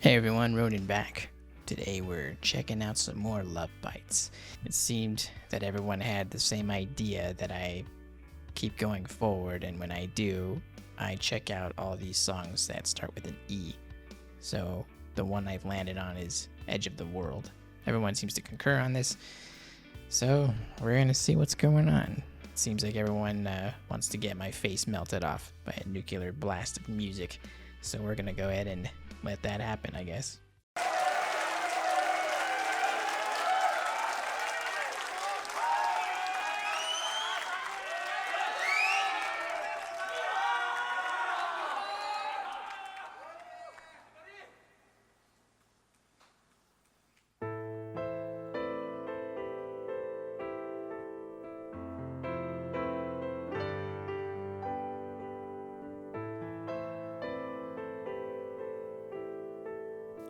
Hey everyone, Ronan back. Today we're checking out some more Love Bites. It seemed that everyone had the same idea that I keep going forward, and when I do, I check out all these songs that start with an E. So the one I've landed on is Edge of the World. Everyone seems to concur on this, so we're gonna see what's going on. It seems like everyone wants to get my face melted off by a nuclear blast of music, so we're gonna go ahead and let that happen, I guess.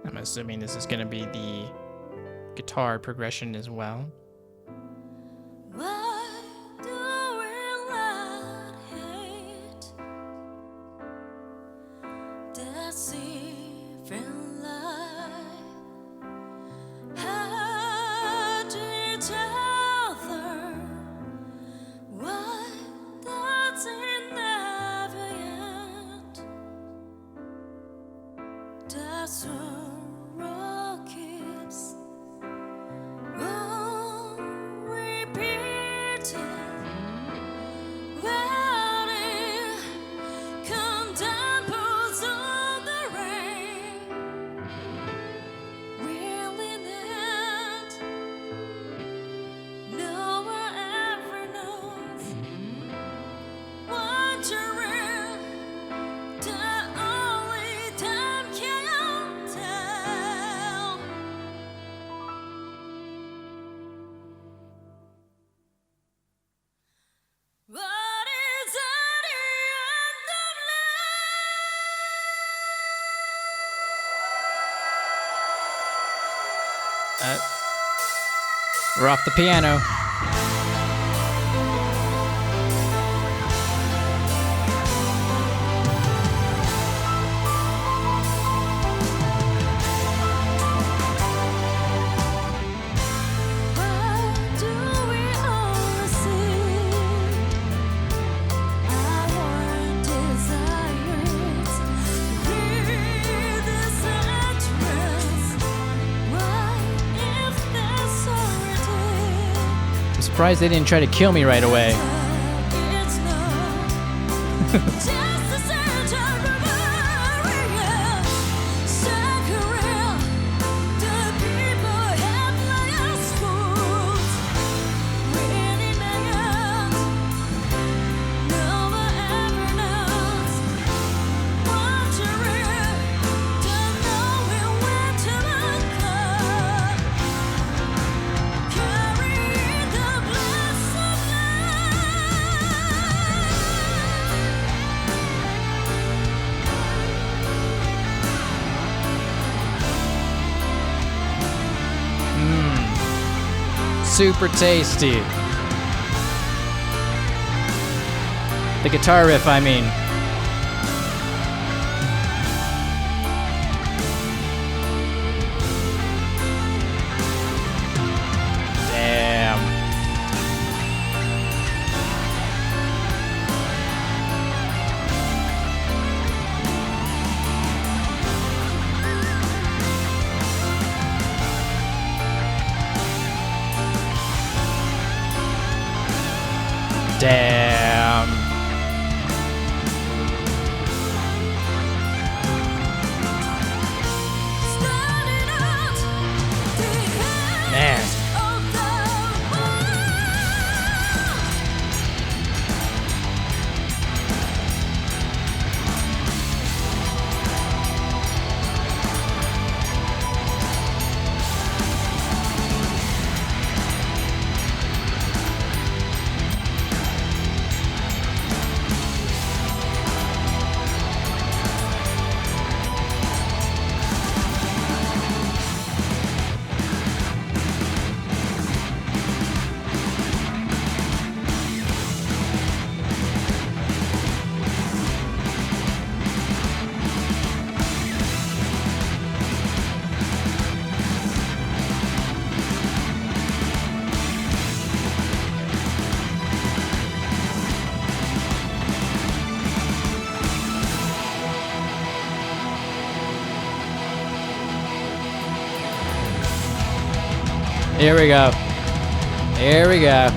I'm assuming this is going to be the guitar progression as well. Why do we let hate deceive in life? Hurt each other. Why does it never end? Does sorrow keeps on repeating, waiting, contemplates on the rain, reeling it, no one ever knows, wondering, the only time can tell. What is at the end of We're off the piano. Why do we always see our desires lead this entrance? Why, if there's already I'm surprised they didn't try to kill me right away. it's no, just a search of barbarian, sacred. The people have let us fools, really mad. No one ever knows, wondering, don't know where to look. Carrying the bliss of Super tasty. The guitar riff, I mean. Damn. Damn. Here we go. Here we go.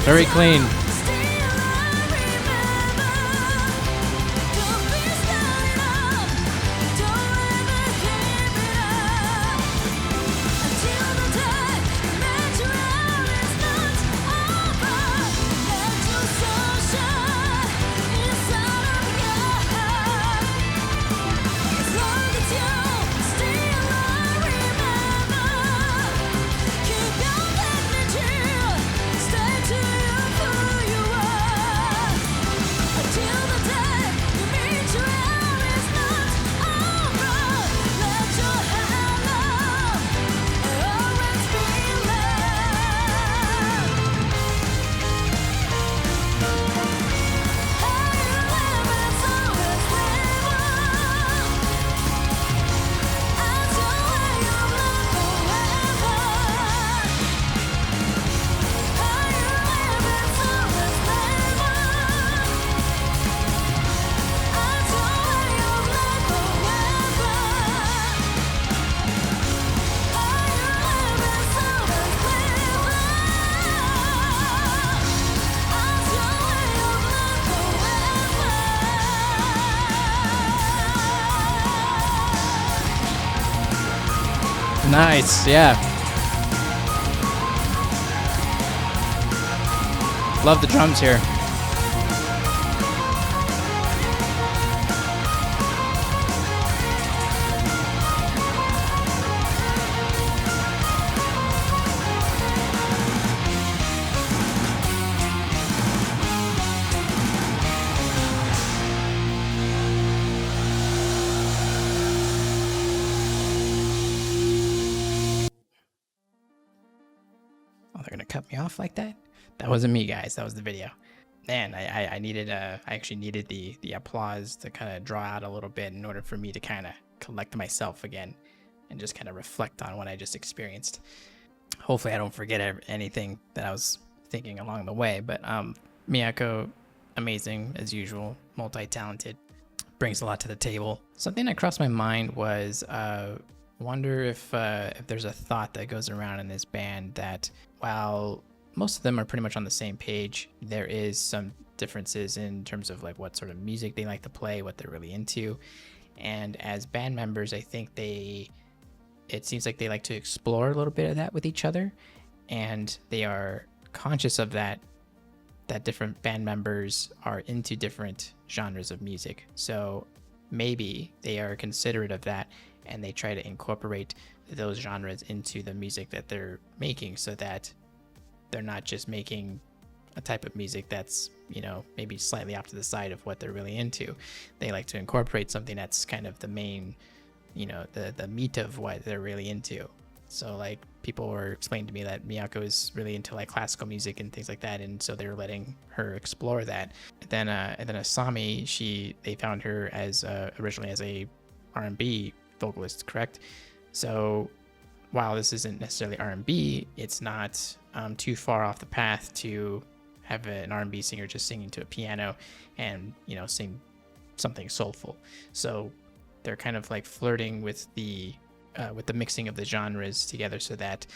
Very clean. Nice, yeah. Love the drums here. Oh, they're gonna cut me off like that? That wasn't me, guys. That was the video. Man, I needed I actually needed the applause to kind of draw out a little bit in order for me to kind of collect myself again and just kind of reflect on what I just experienced. Hopefully I don't forget anything that I was thinking along the way, but Miyako, amazing as usual, multi-talented, brings a lot to the table. Something that crossed my mind was wonder if there's a thought that goes around in this band that while most of them are pretty much on the same page, there is some differences in terms of like what sort of music they like to play, what they're really into. And as band members, I think it seems like they like to explore a little bit of that with each other, and they are conscious of that different band members are into different genres of music. So maybe they are considerate of that and they try to incorporate those genres into the music that they're making, so that they're not just making a type of music that's, you know, maybe slightly off to the side of what they're really into. They like to incorporate something that's kind of the main, you know, the meat of what they're really into. So like people were explaining to me that Miyako is really into like classical music and things like that, and so they were letting her explore that. And then Asami, they found her as originally as a R&B vocalist, correct? So while this isn't necessarily R&B, it's not too far off the path to have an R&B singer just singing to a piano and, you know, sing something soulful. So they're kind of like flirting with the mixing of the genres together, so that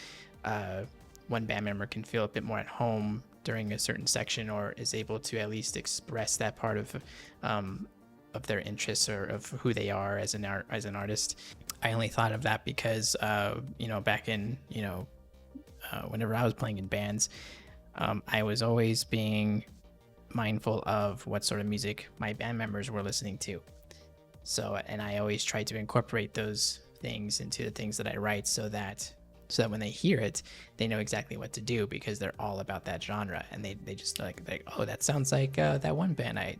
one band member can feel a bit more at home during a certain section, or is able to at least express that part of their interests or of who they are as an artist. I only thought of that because you know, back in, you know, whenever I was playing in bands, I was always being mindful of what sort of music my band members were listening to. So, and I always try to incorporate those things into the things that I write, so that so that when they hear it, they know exactly what to do because they're all about that genre, and they just like, oh, that sounds like that one band I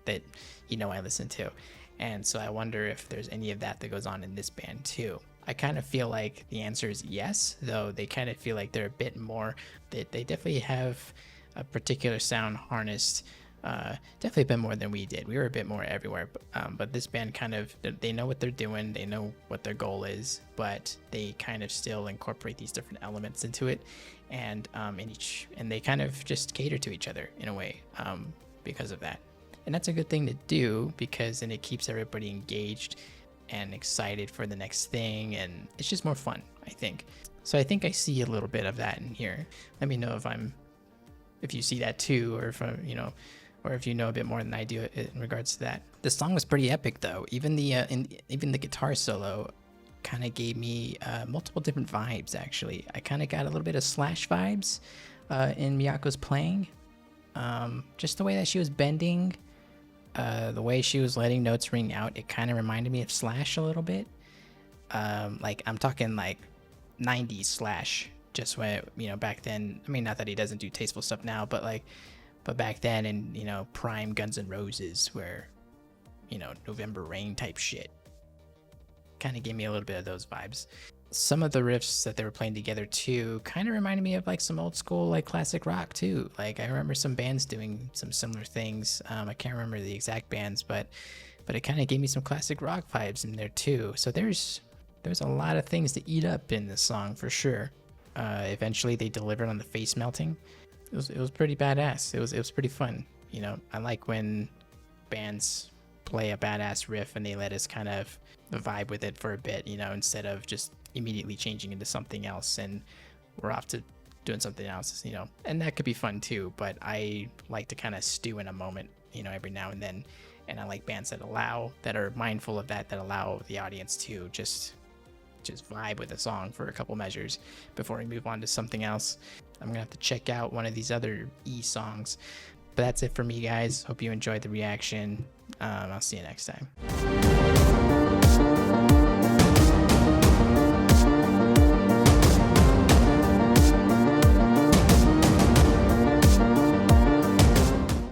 listen to. And so I wonder if there's any of that goes on in this band too. I kind of feel like the answer is yes, though they kind of feel like they're a bit more, they definitely have a particular sound harnessed, definitely a bit more than we did. We were a bit more everywhere, but this band kind of, they know what they're doing, they know what their goal is, but they kind of still incorporate these different elements into it, and they kind of just cater to each other in a way, because of that. And that's a good thing to do, because then it keeps everybody engaged and excited for the next thing, and it's just more fun, I think. So I think I see a little bit of that in here. Let me know if you see that too, or or if you know a bit more than I do in regards to that. The song was pretty epic though. Even the guitar solo kind of gave me multiple different vibes. Actually, I kind of got a little bit of Slash vibes in Miyako's playing. Just the way that she was bending, the way she was letting notes ring out, it kind of reminded me of Slash a little bit. Like I'm talking like 90s Slash, just when, back then. I mean, not that he doesn't do tasteful stuff now, but back then, in prime Guns N' Roses, where November Rain type shit, kind of gave me a little bit of those vibes. Some of the riffs that they were playing together too kind of reminded me of like some old school like classic rock too. Like I remember some bands doing some similar things. I can't remember the exact bands, but it kind of gave me some classic rock vibes in there too. So there's a lot of things to eat up in this song for sure. Eventually they delivered on the face melting. It was pretty badass. It was pretty fun. I like when bands play a badass riff and they let us kind of vibe with it for a bit, instead of just immediately changing into something else and we're off to doing something else, and that could be fun too. But I like to kind of stew in a moment, every now and then, and I like bands that are mindful of that allow the audience to just vibe with a song for a couple measures before we move on to something else. I'm gonna have to check out one of these other E songs, but that's it for me, guys. Hope you enjoyed the reaction. I'll see you next time.